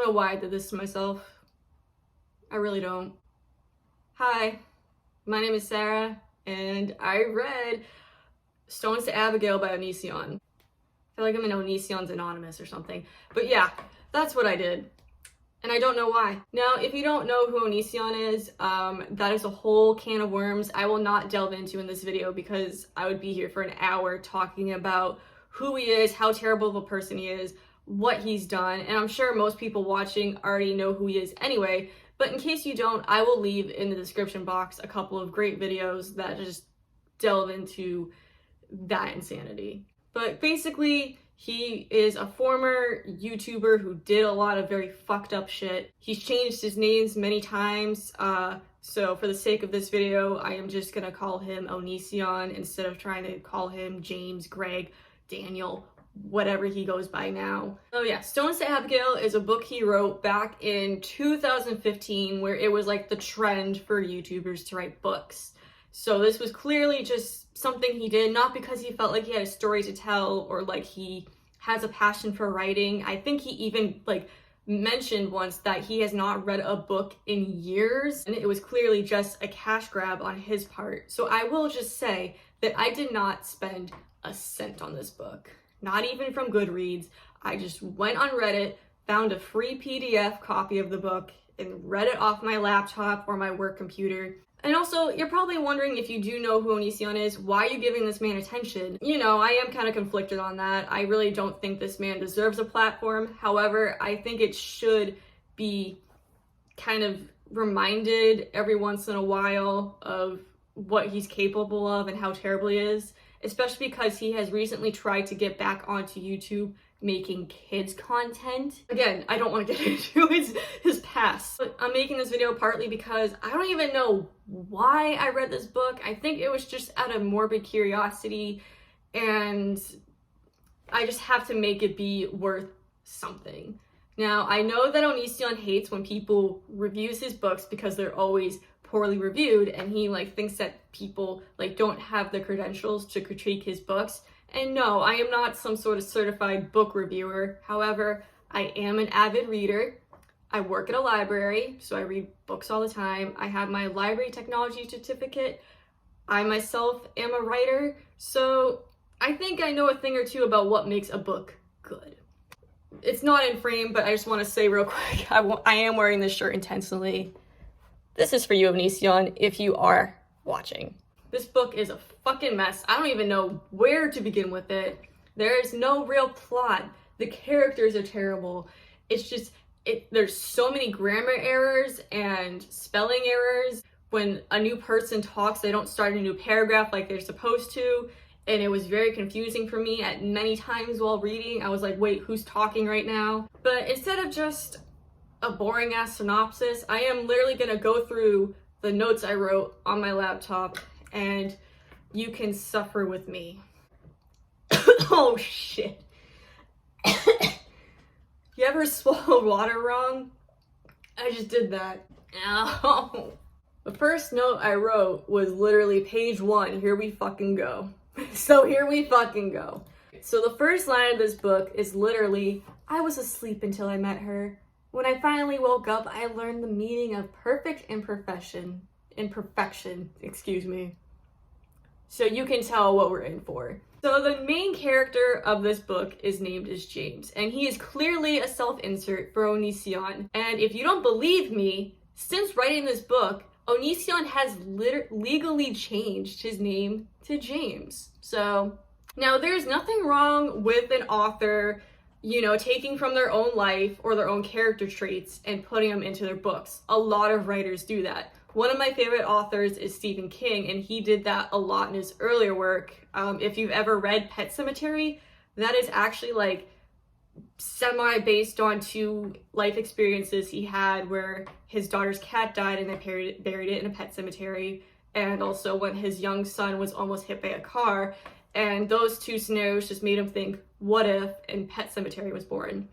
don't know why I did this to myself. I really don't. Hi, my name is Sarah, and I read Stones to Abbigale by Onision. I feel like I'm in Onision's Anonymous or something. But yeah, that's what I did. And I don't know why. Now, if you don't know who Onision is, that is a whole can of worms I will not delve into in this video because I would be here for an hour talking about who he is, how terrible of a person he is, what he's done, and I'm sure most people watching already know who he is anyway, but in case you don't, I will leave in the description box a couple of great videos that just delve into that insanity. But basically, he is a former YouTuber who did a lot of very fucked up shit. He's changed his names many times, so for the sake of this video, I am just gonna call him Onision instead of trying to call him James, Greg, Daniel, whatever he goes by now. Oh yeah, Stones to Abbigale is a book he wrote back in 2015 where it was like the trend for YouTubers to write books. So this was clearly just something he did, not because he felt like he had a story to tell or like he has a passion for writing. I think he even like mentioned once that he has not read a book in years, and it was clearly just a cash grab on his part. So I will just say that I did not spend a cent on this book, not even from Goodreads. I just went on Reddit, found a free PDF copy of the book, and read it off my laptop or my work computer. And also, you're probably wondering, if you do know who Onision is, why are you giving this man attention? You know, I am kind of conflicted on that. I really don't think this man deserves a platform. However, I think it should be kind of reminded every once in a while of what he's capable of and how terrible he is, especially because he has recently tried to get back onto YouTube making kids content. Again, I don't want to get into his past, but I'm making this video partly because I don't even know why I read this book. I think it was just out of morbid curiosity, and I just have to make it be worth something. Now, I know that Onision hates when people reviews his books because they're always poorly reviewed, and he like thinks that people like don't have the credentials to critique his books. And no, I am not some sort of certified book reviewer. However, I am an avid reader. I work at a library, so I read books all the time. I have my library technology certificate. I myself am a writer, so I think I know a thing or two about what makes a book good. It's not in frame, but I just want to say real quick, I am wearing this shirt intentionally. This is for you, Onision, if you are watching. This book is a fucking mess. I don't even know where to begin with it. There is no real plot. The characters are terrible. It's just, there's so many grammar errors and spelling errors. When a new person talks, they don't start a new paragraph like they're supposed to. And it was very confusing for me at many times while reading. I was like, wait, who's talking right now? But instead of just a boring ass synopsis, I am literally gonna go through the notes I wrote on my laptop, and you can suffer with me. Oh shit. You ever swallowed water wrong? I just did that. Ow. The first note I wrote was literally page 1. Here we fucking go. So here we fucking go. So the first line of this book is literally, I was asleep until I met her. When I finally woke up, I learned the meaning of perfect imperfection. Excuse me. So you can tell what we're in for. So the main character of this book is named as James, and he is clearly a self-insert for Onision. And if you don't believe me, since writing this book, Onision has legally changed his name to James. So now there's nothing wrong with an author, you know, taking from their own life or their own character traits and putting them into their books. A lot of writers do that. One of my favorite authors is Stephen King, and he did that a lot in his earlier work. If you've ever read Pet Sematary, that is actually like semi-based on 2 life experiences he had where his daughter's cat died and they buried it in a pet cemetery, and also when his young son was almost hit by a car. And those 2 scenarios just made him think, what if, and Pet Sematary was born.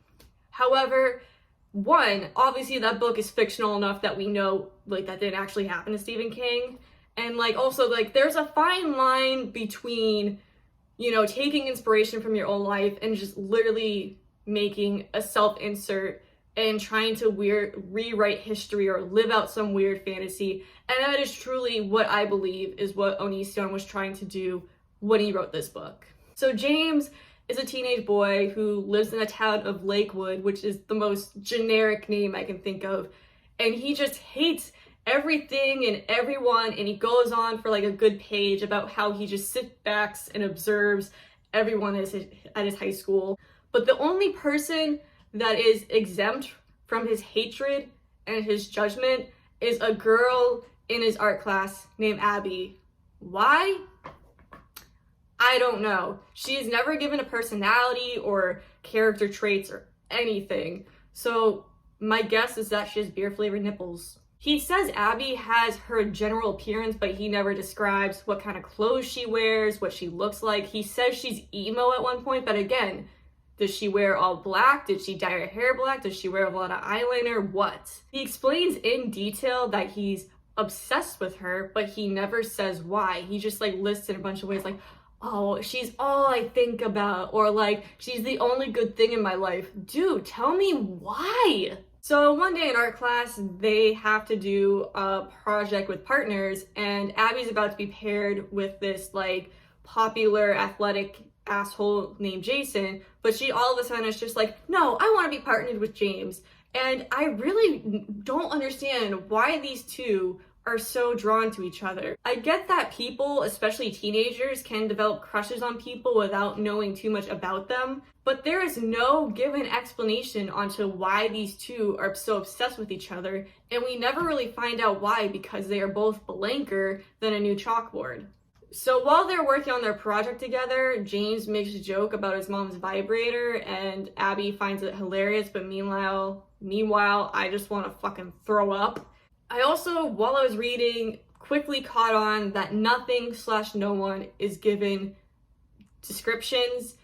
However, one, obviously that book is fictional enough that we know like that didn't actually happen to Stephen King. And like also like there's a fine line between, you know, taking inspiration from your own life and just literally making a self-insert and trying to rewrite history or live out some weird fantasy. And that is truly what I believe is what Onision was trying to do when he wrote this book. So James is a teenage boy who lives in a town of Lakewood, which is the most generic name I can think of. And he just hates everything and everyone, and he goes on for like a good page about how he just sits back and observes everyone at his high school. But the only person that is exempt from his hatred and his judgment is a girl in his art class named Abby. Why? I don't know. She is never given a personality or character traits or anything. So my guess is that she has beer-flavored nipples. He says Abby has her general appearance, but he never describes what kind of clothes she wears, what she looks like. He says she's emo at one point, but again, does she wear all black? Did she dye her hair black? Does she wear a lot of eyeliner? What? He explains in detail that he's obsessed with her, but he never says why. He just like lists in a bunch of ways like, oh, she's all I think about, or like, she's the only good thing in my life. Dude, tell me why. So one day in art class, they have to do a project with partners, and Abby's about to be paired with this like popular athletic asshole named Jason, but she all of a sudden is just like, no, I want to be partnered with James. And I really don't understand why these two are so drawn to each other. I get that people, especially teenagers, can develop crushes on people without knowing too much about them, but there is no given explanation onto why these two are so obsessed with each other, and we never really find out why, because they are both blanker than a new chalkboard. So while they're working on their project together, James makes a joke about his mom's vibrator, and Abby finds it hilarious, but meanwhile, I just want to fucking throw up. I also, while I was reading, quickly caught on that nothing/no one is given descriptions,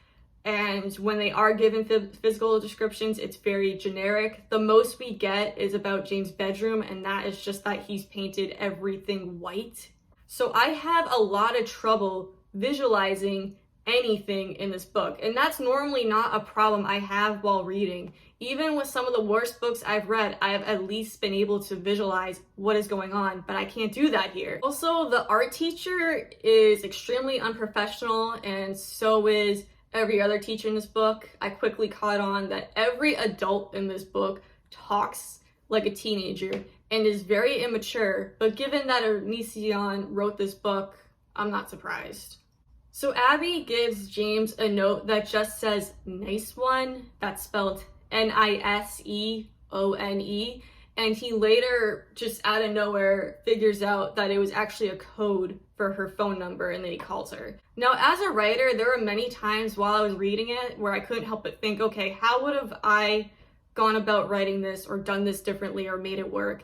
and when they are given physical descriptions, it's very generic. The most we get is about James' bedroom, and that is just that he's painted everything white. So I have a lot of trouble visualizing anything in this book, and that's normally not a problem I have while reading. Even with some of the worst books I've read, I have at least been able to visualize what is going on, but I can't do that here. Also, the art teacher is extremely unprofessional, and so is every other teacher in this book. I quickly caught on that every adult in this book talks like a teenager and is very immature, but given that Onision wrote this book, I'm not surprised. So Abby gives James a note that just says nice one, that's spelled Niseone, and he later, just out of nowhere, figures out that it was actually a code for her phone number, and then he calls her. Now, as a writer, there were many times while I was reading it where I couldn't help but think, okay, how would have I gone about writing this or done this differently or made it work?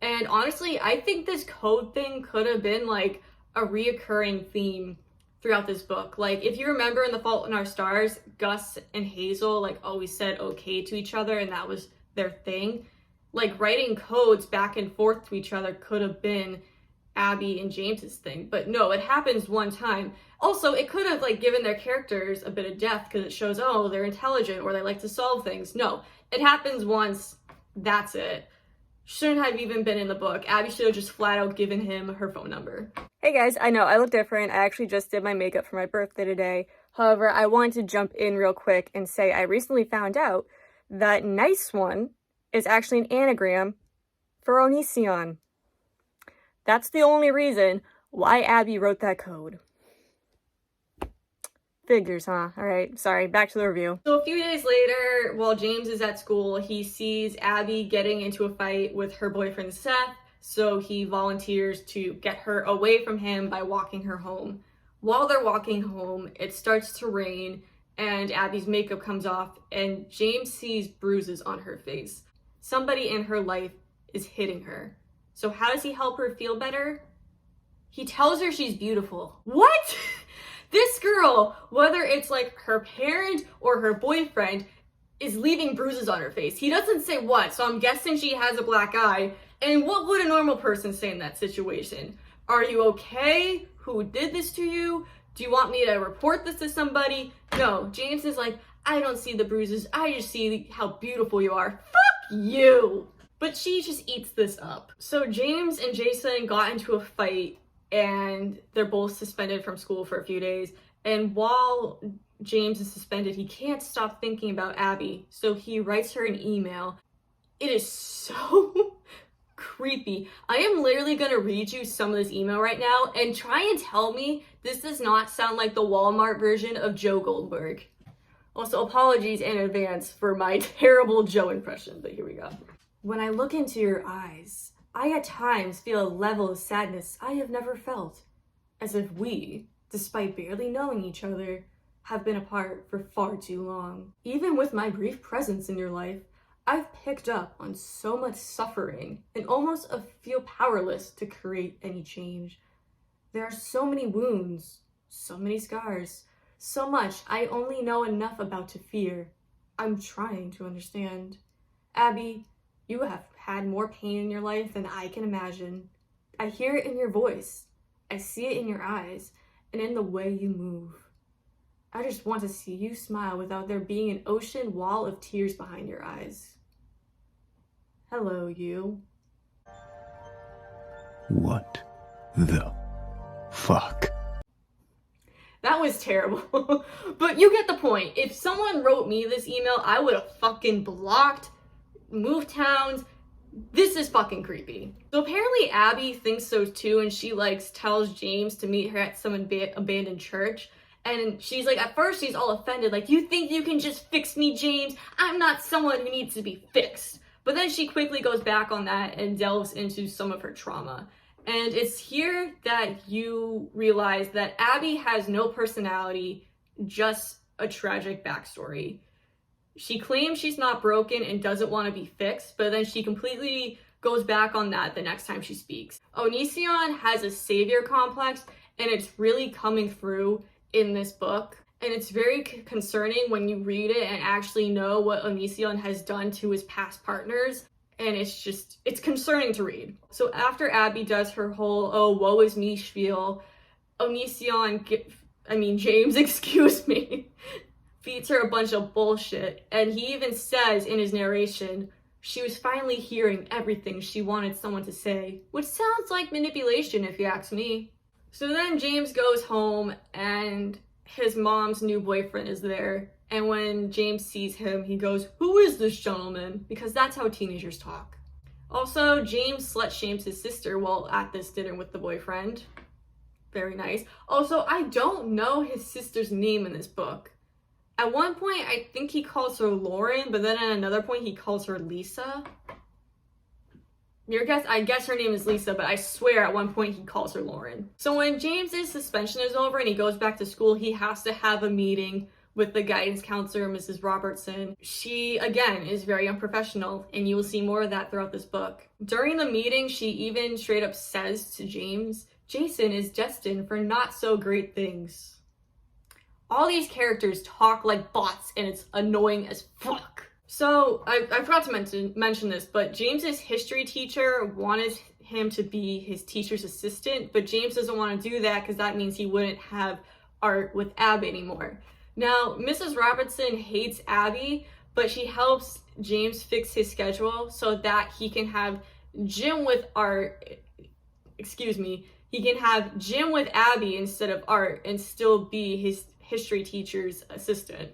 And honestly, I think this code thing could have been like a reoccurring theme throughout this book. Like, if you remember in The Fault in Our Stars, Gus and Hazel like always said okay to each other, and that was their thing. Like, writing codes back and forth to each other could have been Abby and James's thing, but no, it happens one time. Also, it could have like given their characters a bit of depth because it shows, oh, they're intelligent or they like to solve things. No, it happens once, that's it. Shouldn't have even been in the book. Abby should have just flat out given him her phone number. Hey guys, I know I look different. I actually just did my makeup for my birthday today. However, I wanted to jump in real quick and say I recently found out that nice one is actually an anagram for Onision. That's the only reason why Abby wrote that code. Figures, huh? All right, sorry, back to the review. So a few days later, while James is at school, he sees Abby getting into a fight with her boyfriend Seth, so he volunteers to get her away from him by walking her home. While they're walking home, it starts to rain, and Abby's makeup comes off, and James sees bruises on her face. Somebody in her life is hitting her. So how does he help her feel better? He tells her she's beautiful. What? This girl, whether it's like her parent or her boyfriend, is leaving bruises on her face. He doesn't say what, so I'm guessing she has a black eye. And what would a normal person say in that situation? Are you okay? Who did this to you? Do you want me to report this to somebody? No, James is like, I don't see the bruises. I just see how beautiful you are. Fuck you. But she just eats this up. So James and Jason got into a fight and they're both suspended from school for a few days. And while James is suspended, he can't stop thinking about Abby. So he writes her an email. It is so creepy. I am literally gonna read you some of this email right now and try and tell me this does not sound like the Walmart version of Joe Goldberg. Also, apologies in advance for my terrible Joe impression, but here we go. When I look into your eyes, I at times feel a level of sadness I have never felt, as if we, despite barely knowing each other, have been apart for far too long. Even with my brief presence in your life, I've picked up on so much suffering and almost feel powerless to create any change. There are so many wounds, so many scars, so much I only know enough about to fear. I'm trying to understand. Abby, you have had more pain in your life than I can imagine. I hear it in your voice. I see it in your eyes and in the way you move. I just want to see you smile without there being an ocean wall of tears behind your eyes. Hello, you. What the fuck? That was terrible. But you get the point. If someone wrote me this email, I would have fucking blocked, moved towns. This is fucking creepy. So apparently Abby thinks so too, and she tells James to meet her at some abandoned church. And she's like, at first she's all offended, like, you think you can just fix me, James? I'm not someone who needs to be fixed. But then she quickly goes back on that and delves into some of her trauma. And it's here that you realize that Abby has no personality, just a tragic backstory. She claims she's not broken and doesn't want to be fixed, but then she completely goes back on that the next time she speaks. Onision has a savior complex, and it's really coming through in this book. And it's very concerning when you read it and actually know what Onision has done to his past partners. And it's concerning to read. So after Abby does her whole, oh, woe is me spiel, James, excuse me, feeds her a bunch of bullshit. And he even says in his narration, she was finally hearing everything she wanted someone to say, which sounds like manipulation if you ask me. So then James goes home and his mom's new boyfriend is there. And when James sees him, he goes, who is this gentleman? Because that's how teenagers talk. Also, James slut-shames his sister while at this dinner with the boyfriend. Very nice. Also, I don't know his sister's name in this book. At one point, I think he calls her Lauren, but then at another point, he calls her Lisa. I guess her name is Lisa, but I swear at one point he calls her Lauren. So when James's suspension is over and he goes back to school, he has to have a meeting with the guidance counselor, Mrs. Robertson. She, again, is very unprofessional, and you will see more of that throughout this book. During the meeting, she even straight up says to James, Jason is destined for not so great things. All these characters talk like bots, and it's annoying as fuck. So, I forgot to mention this, but James's history teacher wanted him to be his teacher's assistant, but James doesn't want to do that because that means he wouldn't have art with Abby anymore. Now, Mrs. Robertson hates Abby, but she helps James fix his schedule so that he can have gym with Abby instead of Art and still be his history teacher's assistant.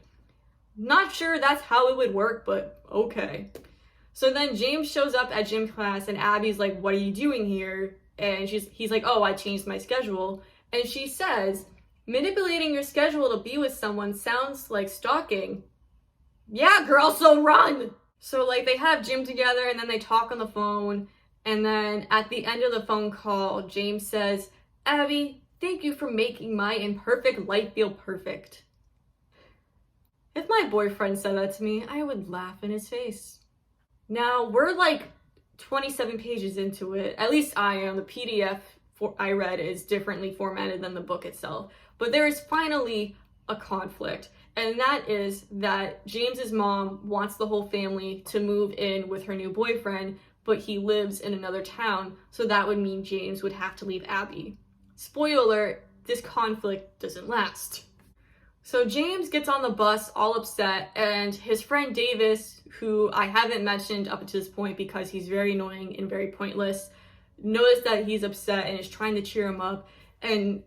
Not sure that's how it would work, but okay. So then James shows up at gym class and Abby's like, what are you doing here? And he's like, oh, I changed my schedule. And she says, manipulating your schedule to be with someone sounds like stalking. Yeah, girl, so run! So they have gym together and then they talk on the phone. And then at the end of the phone call, James says, Abby, thank you for making my imperfect life feel perfect. If my boyfriend said that to me, I would laugh in his face. Now, we're 27 pages into it. At least I am. The PDF I read is differently formatted than the book itself. But there is finally a conflict. And that is that James's mom wants the whole family to move in with her new boyfriend, but he lives in another town. So that would mean James would have to leave Abby. Spoiler alert, this conflict doesn't last. So James gets on the bus all upset, and his friend Davis, who I haven't mentioned up to this point because he's very annoying and very pointless, notices that he's upset and is trying to cheer him up. And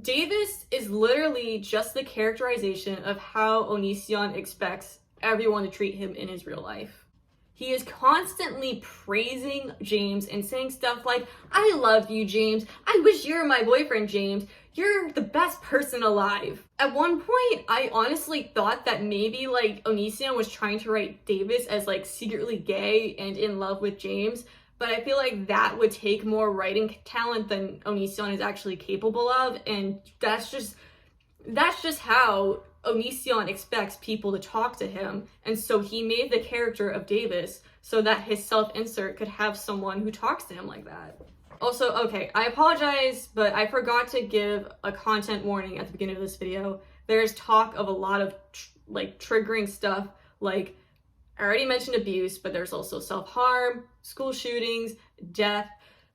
Davis is literally just the characterization of how Onision expects everyone to treat him in his real life. He is constantly praising James and saying stuff like, "I love you, James. I wish you were my boyfriend, James. You're the best person alive." At one point, I honestly thought that maybe like Onision was trying to write Davis as like secretly gay and in love with James, but I feel like that would take more writing talent than Onision is actually capable of, and that's just how Onision expects people to talk to him, and so he made the character of Davis so that his self-insert could have someone who talks to him like that. Also, okay, I apologize, but I forgot to give a content warning at the beginning of this video. There's talk of a lot of triggering stuff, like I already mentioned abuse, but there's also self-harm, school shootings, death,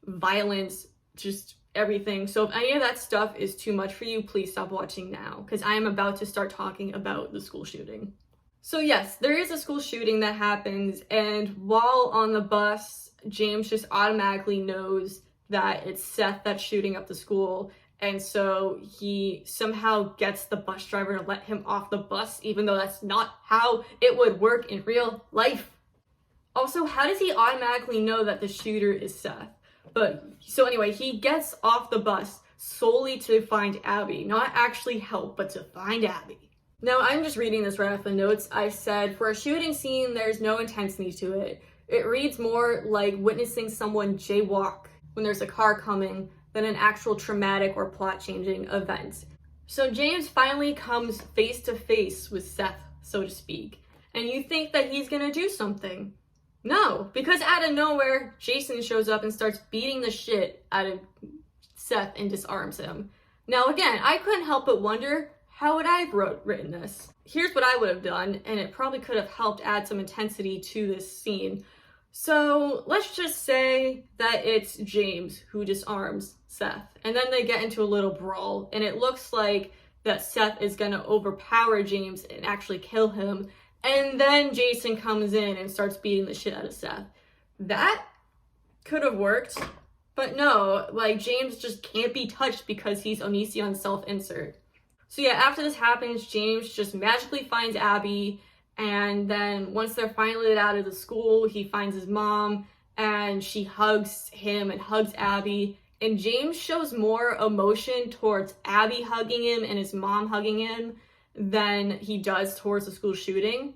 violence, just everything. So if any of that stuff is too much for you, please stop watching now, because I am about to start talking about the school shooting. So yes, there is a school shooting that happens, and while on the bus, James just automatically knows that it's Seth that's shooting up the school, and so he somehow gets the bus driver to let him off the bus, even though that's not how it would work in real life. Also, how does he automatically know that the shooter is Seth? But so anyway, he gets off the bus solely to find Abby, not actually help, but to find Abby. Now, I'm just reading this right off the notes. I said, for a shooting scene, there's no intensity to it. It reads more like witnessing someone jaywalk when there's a car coming than an actual traumatic or plot-changing event. So James finally comes face to face with Seth, so to speak, and you think that he's gonna do something. No, because out of nowhere, Jason shows up and starts beating the shit out of Seth and disarms him. Now again, I couldn't help but wonder, how would I have written this? Here's what I would have done, and it probably could have helped add some intensity to this scene. So let's just say that it's James who disarms Seth, and then they get into a little brawl, and it looks like that Seth is gonna overpower James and actually kill him, and then Jason comes in and starts beating the shit out of Seth. That could have worked, but no, like James just can't be touched because he's Onision's self-insert. So yeah, after this happens, James just magically finds Abby, and then once they're finally let out of the school, he finds his mom, and she hugs him and hugs Abby, and James shows more emotion towards Abby hugging him and his mom hugging him than he does towards the school shooting.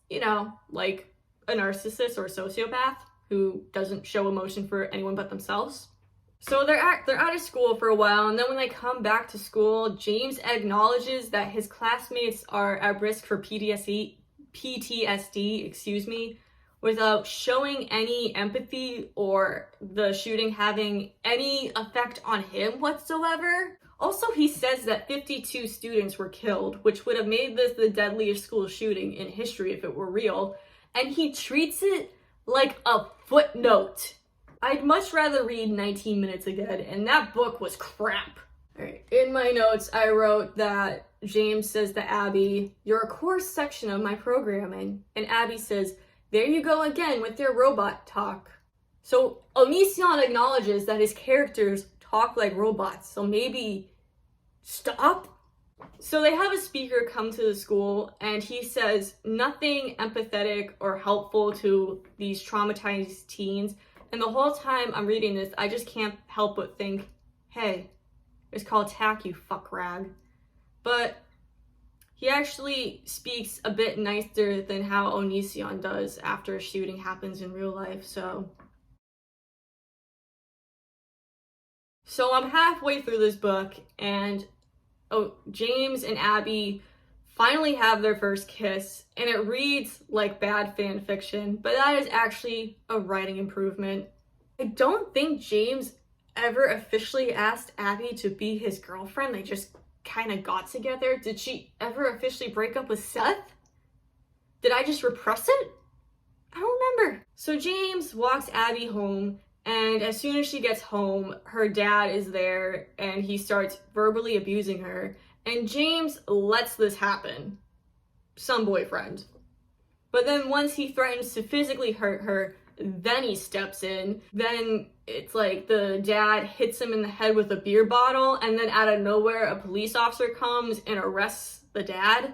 You know, like a narcissist or a sociopath who doesn't show emotion for anyone but themselves. So they're out of school for a while, and then when they come back to school, James acknowledges that his classmates are at risk for PTSD, without showing any empathy or the shooting having any effect on him whatsoever. Also, he says that 52 students were killed, which would have made this the deadliest school shooting in history if it were real, and he treats it like a footnote. I'd much rather read 19 Minutes Again, and that book was crap. Alright, in my notes, I wrote that James says to Abby, "You're a core section of my programming." And Abby says, "There you go again with your robot talk." So Onision acknowledges that his characters talk like robots, so maybe stop? So they have a speaker come to the school, and he says nothing empathetic or helpful to these traumatized teens. And the whole time I'm reading this, I just can't help but think, hey, it's called tack, you fuck rag. But he actually speaks a bit nicer than how Onision does after a shooting happens in real life, so I'm halfway through this book, and James and Abby finally have their first kiss, and it reads like bad fan fiction, but that is actually a writing improvement. I don't think James ever officially asked Abby to be his girlfriend. They just kind of got together. Did she ever officially break up with Seth? Did I just repress it? I don't remember. So James walks Abby home, and as soon as she gets home, her dad is there, and he starts verbally abusing her. And James lets this happen. Some boyfriend. But then once he threatens to physically hurt her, then he steps in. Then it's like the dad hits him in the head with a beer bottle, and then out of nowhere a police officer comes and arrests the dad.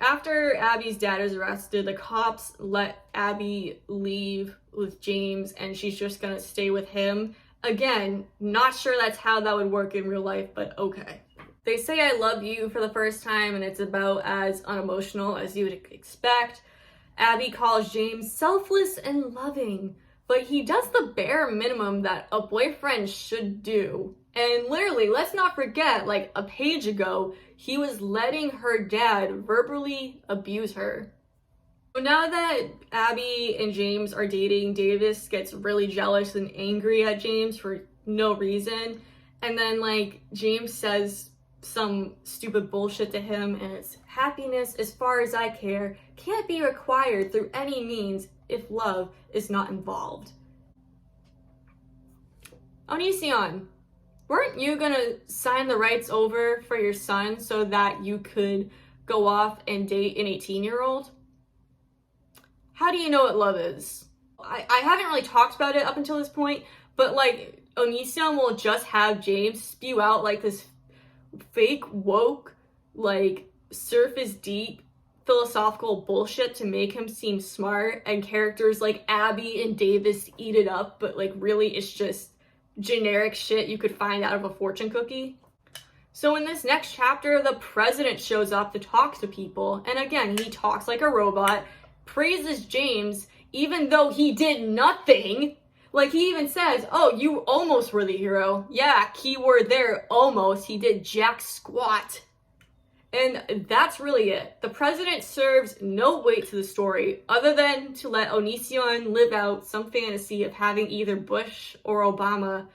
After Abby's dad is arrested, the cops let Abby leave with James, and she's just gonna stay with him. Again, not sure that's how that would work in real life, but okay. They say I love you for the first time, and it's about as unemotional as you would expect. Abby calls James selfless and loving, but he does the bare minimum that a boyfriend should do. And literally, let's not forget, like a page ago, he was letting her dad verbally abuse her. So now that Abby and James are dating, Davis gets really jealous and angry at James for no reason. And then like James says some stupid bullshit to him, and it's happiness, as far as I care, can't be required through any means if love is not involved. Onision, weren't you gonna sign the rights over for your son so that you could go off and date an 18-year-old? How do you know what love is? I haven't really talked about it up until this point, but like Onision will just have James spew out like this fake woke, like surface deep philosophical bullshit to make him seem smart, and characters like Abby and Davis eat it up, but like really it's just generic shit you could find out of a fortune cookie. So in this next chapter, the president shows up to talk to people, and again, he talks like a robot, praises James even though he did nothing. Like, he even says, oh, you almost were the hero. Yeah, keyword there, almost. He did jack squat. And that's really it. The president serves no weight to the story other than to let Onision live out some fantasy of having either Bush or Obama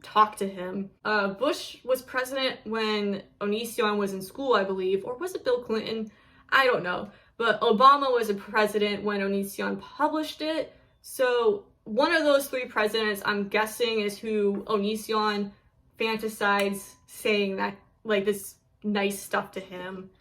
talk to him. Bush was president when Onision was in school, I believe, or was it Bill Clinton? I don't know. But Obama was a president when Onision published it. So one of those three presidents, I'm guessing, is who Onision fantasized saying that, like, this nice stuff to him.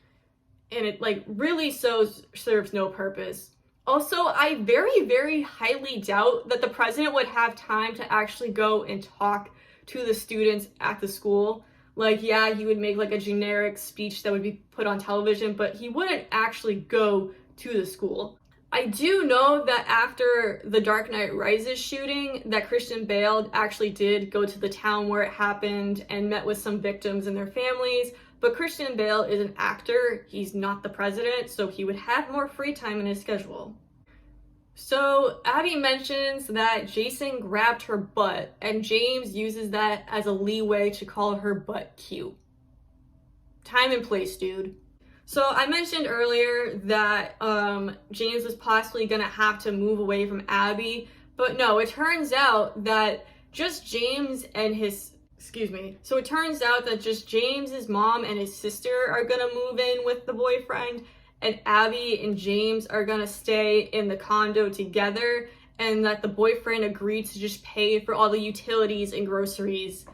And it, like, really serves no purpose. Also, I very, very highly doubt that the president would have time to actually go and talk to the students at the school. Like, yeah, he would make, like, a generic speech that would be put on television, but he wouldn't actually go to the school. I do know that after the Dark Knight Rises shooting, that Christian Bale actually did go to the town where it happened and met with some victims and their families, but Christian Bale is an actor, he's not the president, so he would have more free time in his schedule. So Abby mentions that Jason grabbed her butt, and James uses that as a leeway to call her butt cute. Time and place, dude. So I mentioned earlier that James was possibly gonna have to move away from Abby, but no, it turns out that just James and his, so it turns out that just James's mom and his sister are gonna move in with the boyfriend, and Abby and James are gonna stay in the condo together, and that the boyfriend agreed to just pay for all the utilities and groceries.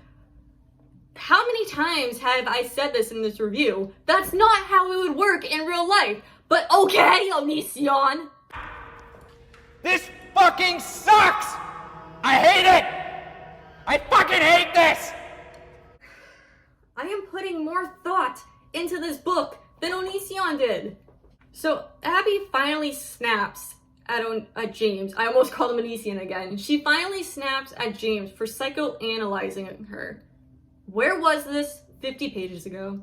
How many times have I said this in this review? That's not how it would work in real life. But okay, Onision. This fucking sucks! I hate it! I fucking hate this! I am putting more thought into this book than Onision did. So Abby finally snaps at James. I almost called him Onision again. She finally snaps at James for psychoanalyzing her. Where was this 50 pages ago?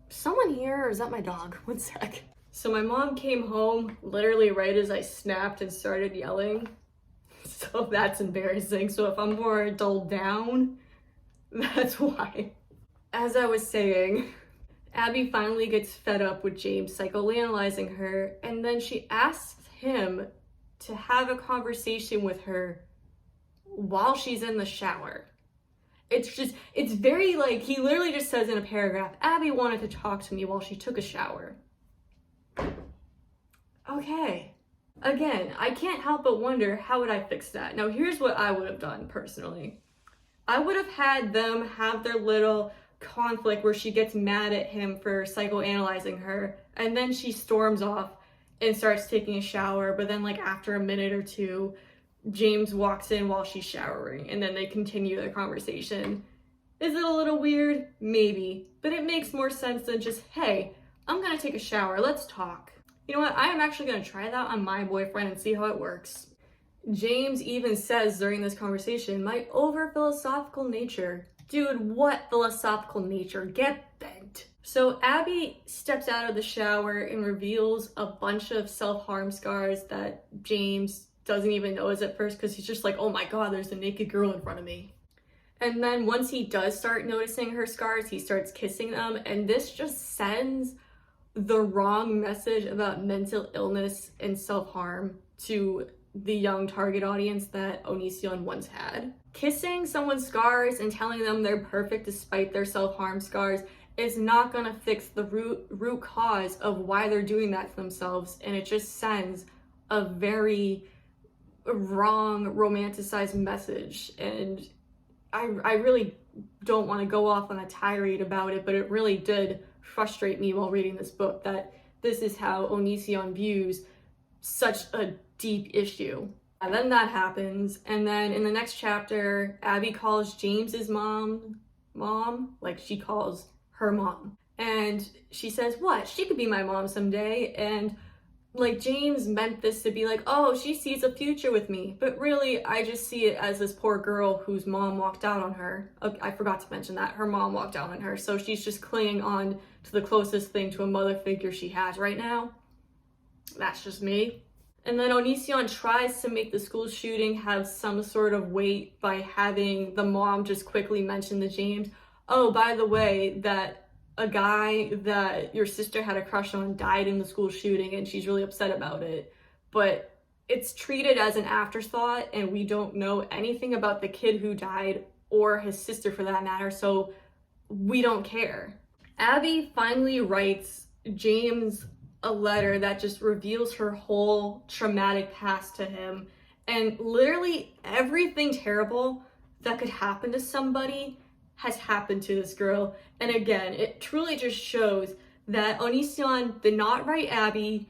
Someone here, or is that my dog? One sec. So my mom came home literally right as I snapped and started yelling. So that's embarrassing. So if I'm more dulled down, that's why. As I was saying, Abby finally gets fed up with James psychoanalyzing her, and then she asks him to have a conversation with her while she's in the shower. It's very like, he literally just says in a paragraph, Abby wanted to talk to me while she took a shower. Okay. Again, I can't help but wonder, how would I fix that? Now, here's what I would have done personally. I would have had them have their little conflict where she gets mad at him for psychoanalyzing her, and then she storms off and starts taking a shower, but then like after a minute or two, James walks in while she's showering, and then they continue their conversation. Is it a little weird? Maybe, but it makes more sense than just, hey, I'm gonna take a shower, let's talk. You know what, I am actually gonna try that on my boyfriend and see how it works. James even says during this conversation, my over-philosophical nature. Dude, what philosophical nature? Get bent. So Abby steps out of the shower and reveals a bunch of self-harm scars that James doesn't even notice at first because he's just like, oh my god, there's a naked girl in front of me. And then once he does start noticing her scars, he starts kissing them, and this just sends the wrong message about mental illness and self-harm to the young target audience that Onision once had. Kissing someone's scars and telling them they're perfect despite their self-harm scars is not gonna fix the root cause of why they're doing that to themselves, and it just sends a very wrong romanticized message. And I really don't want to go off on a tirade about it, but it really did frustrate me while reading this book that this is how Onision views such a deep issue. And then that happens, and then in the next chapter, Abby calls James's mom, like she calls her mom. And she says, what? She could be my mom someday. And like James meant this to be like, oh, she sees a future with me. But really, I just see it as this poor girl whose mom walked out on her. Okay, I forgot to mention that. Her mom walked out on her. So she's just clinging on to the closest thing to a mother figure she has right now. That's just me. And then Onision tries to make the school shooting have some sort of weight by having the mom just quickly mention to James, oh, by the way, that a guy that your sister had a crush on died in the school shooting and she's really upset about it. But it's treated as an afterthought and we don't know anything about the kid who died or his sister for that matter, so we don't care. Abby finally writes James a letter that just reveals her whole traumatic past to him, and literally everything terrible that could happen to somebody has happened to this girl. And again, it truly just shows that Onision did not write Abby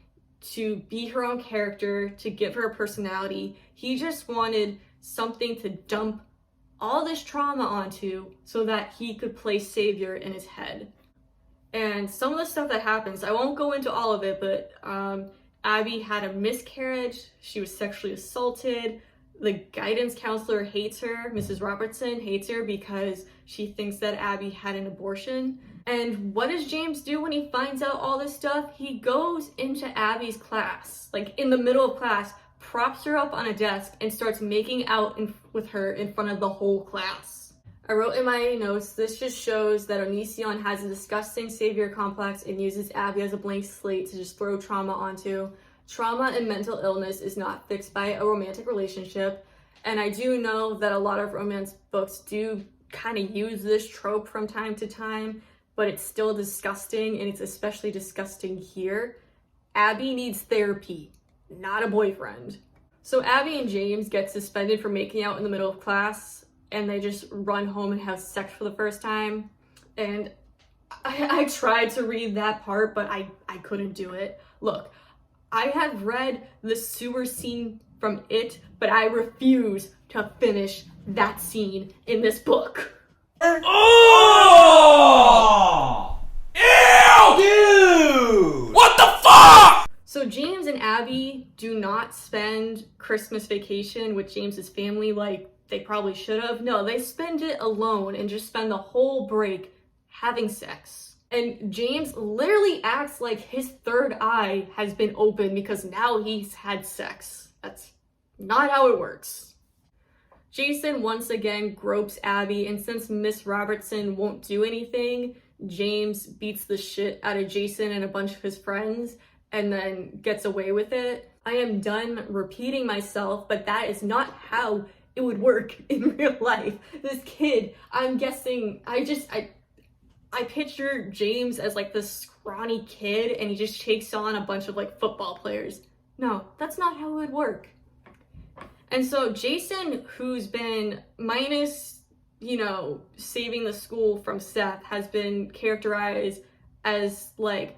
to be her own character, to give her a personality. He just wanted something to dump all this trauma onto so that he could play savior in his head. And some of the stuff that happens, I won't go into all of it, but Abby had a miscarriage, she was sexually assaulted, the guidance counselor hates her, Mrs. Robertson hates her because she thinks that Abby had an abortion. And what does James do when he finds out all this stuff? He goes into Abby's class, like in the middle of class, props her up on a desk and starts making out with her in front of the whole class. I wrote in my notes, this just shows that Onision has a disgusting savior complex and uses Abby as a blank slate to just throw trauma onto. Trauma and mental illness is not fixed by a romantic relationship. And I do know that a lot of romance books do kind of use this trope from time to time, but it's still disgusting, and it's especially disgusting here. Abby needs therapy, not a boyfriend. So Abby and James get suspended for making out in the middle of class, and they just run home and have sex for the first time. And I tried to read that part, but I couldn't do it. Look, I have read the sewer scene from It, but I refuse to finish that scene in this book. Oh! Ew! Dude! What the fuck? So James and Abby do not spend Christmas vacation with James's family like they probably should have. No, they spend it alone and just spend the whole break having sex. And James literally acts like his third eye has been opened because now he's had sex. That's not how it works. Jason once again gropes Abby, and since Miss Robertson won't do anything, James beats the shit out of Jason and a bunch of his friends and then gets away with it. I am done repeating myself, but that is not how it would work in real life. This kid, I'm guessing, I picture James as like this scrawny kid and he just takes on a bunch of like football players. No, that's not how it would work. And so Jason, who's been minus, you know, saving the school from Seth has been characterized as like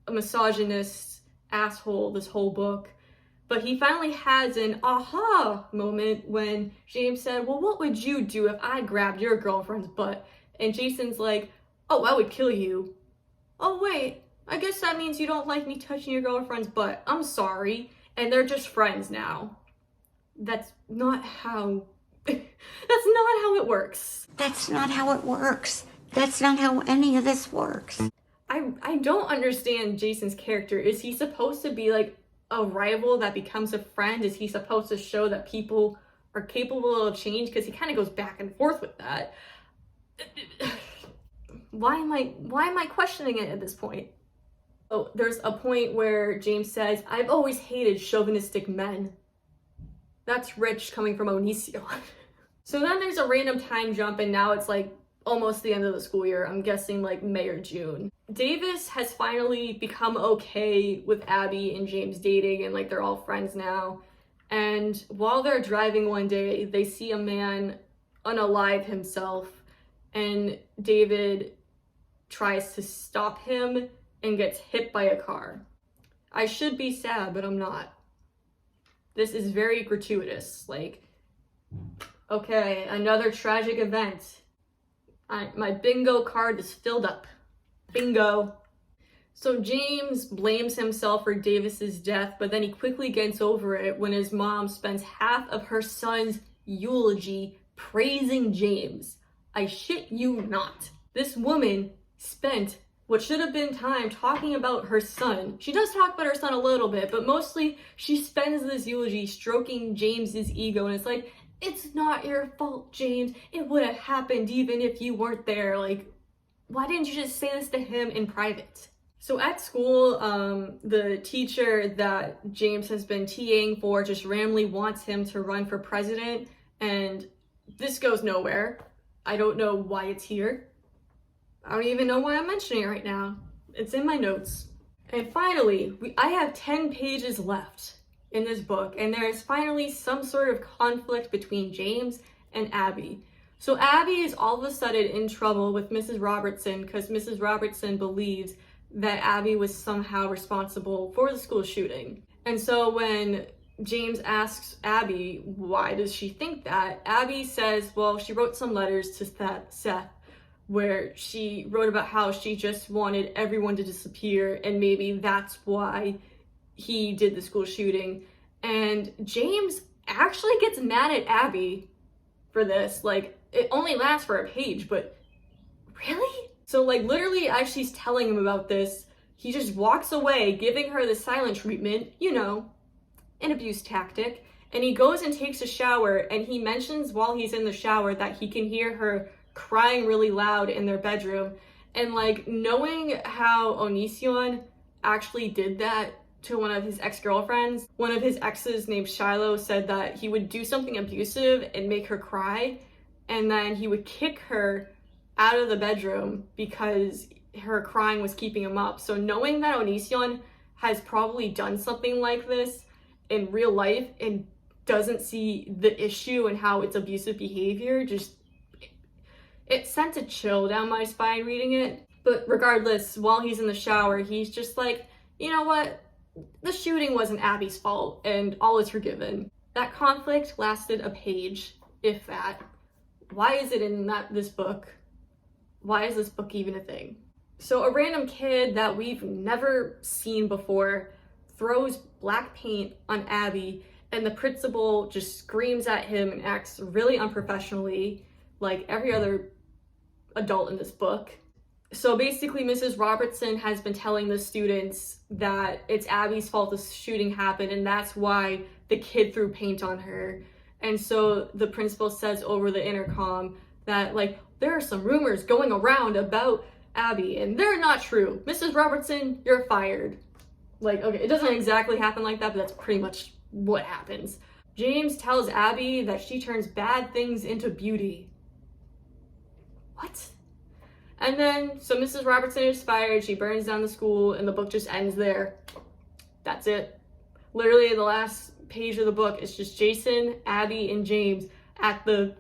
a misogynist asshole this whole book. But he finally has an aha moment when James said, well, what would you do if I grabbed your girlfriend's butt? And Jason's like, oh, I would kill you. Oh, wait, I guess that means you don't like me touching your girlfriend's butt. I'm sorry. And they're just friends now. That's not how it works. That's not how it works. That's not how any of this works. I don't understand Jason's character. Is he supposed to be like a rival that becomes a friend? Is he supposed to show that people are capable of change? Because he kind of goes back and forth with that. Why am I questioning it at this point? Oh, there's a point where James says, I've always hated chauvinistic men. That's rich coming from Onision. So then there's a random time jump, and now it's like almost the end of the school year. I'm guessing like May or June. Davis has finally become okay with Abby and James dating, and like they're all friends now. And while they're driving one day, they see a man unalive himself, and David tries to stop him and gets hit by a car. I should be sad, but I'm not. This is very gratuitous. Like, okay, another tragic event. My bingo card is filled up. Bingo. So James blames himself for Davis's death, but then he quickly gets over it when his mom spends half of her son's eulogy praising James. I shit you not. This woman spent what should have been time talking about her son. She does talk about her son a little bit, but mostly she spends this eulogy stroking James's ego, and it's like, it's not your fault, James. It would have happened even if you weren't there. Like, why didn't you just say this to him in private? So at school, the teacher that James has been TAing for just randomly wants him to run for president, and this goes nowhere. I don't know why it's here. I don't even know why I'm mentioning it right now. It's in my notes. And finally, I have 10 pages left in this book, and there is finally some sort of conflict between James and Abby. So Abby is all of a sudden in trouble with Mrs. Robertson because Mrs. Robertson believes that Abby was somehow responsible for the school shooting. And so when James asks Abby, why does she think that? Abby says, well, she wrote some letters to Seth where she wrote about how she just wanted everyone to disappear, and maybe that's why he did the school shooting. And James actually gets mad at Abby for this. Like, it only lasts for a page, but really? So like literally as she's telling him about this, he just walks away, giving her the silent treatment, you know, an abuse tactic. And he goes and takes a shower, and he mentions while he's in the shower that he can hear her crying really loud in their bedroom. And like, knowing how Onision actually did that to one of his ex-girlfriends, one of his exes named Shiloh said that he would do something abusive and make her cry, and then he would kick her out of the bedroom because her crying was keeping him up. So knowing that Onision has probably done something like this in real life and doesn't see the issue and how it's abusive behavior, just it sent a chill down my spine reading it. But regardless, while he's in the shower, he's just like, you know what? The shooting wasn't Abby's fault, and all is forgiven. That conflict lasted a page, if that. Why is it in this book? Why is this book even a thing? So a random kid that we've never seen before throws black paint on Abby, and the principal just screams at him and acts really unprofessionally, like every other adult in this book. So basically, Mrs. Robertson has been telling the students that it's Abby's fault the shooting happened, and that's why the kid threw paint on her. And so the principal says over the intercom that, like, there are some rumors going around about Abby, and they're not true. Mrs. Robertson, you're fired. Like, okay, it doesn't exactly happen like that, but that's pretty much what happens. James tells Abby that she turns bad things into beauty. What? And then, so Mrs. Robertson is fired, she burns down the school, and the book just ends there. That's it. Literally, the last page of the book is just Jason, Abby, and James at the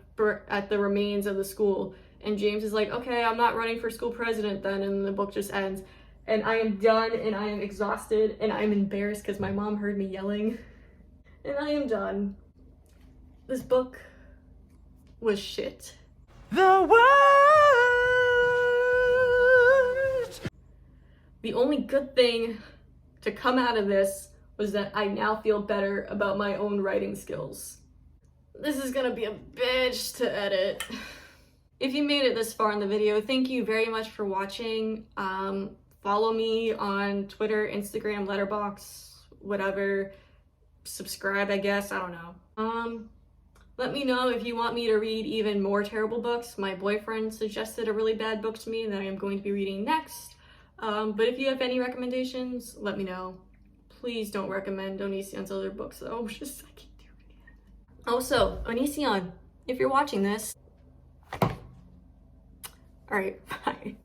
at the remains of the school. And James is like, okay, I'm not running for school president then, and the book just ends. And I am done, and I am exhausted, and I'm embarrassed because my mom heard me yelling. And I am done. This book was shit. The worst. The only good thing to come out of this was that I now feel better about my own writing skills. This is gonna be a bitch to edit. If you made it this far in the video, thank you very much for watching. Follow me on Twitter, Instagram, Letterboxd, whatever. Subscribe, I guess, I don't know. Let me know if you want me to read even more terrible books. My boyfriend suggested a really bad book to me that I am going to be reading next. But if you have any recommendations, let me know. Please don't recommend Onision's other books though, I can't do it again. Also, Onision, if you're watching this, alright, bye.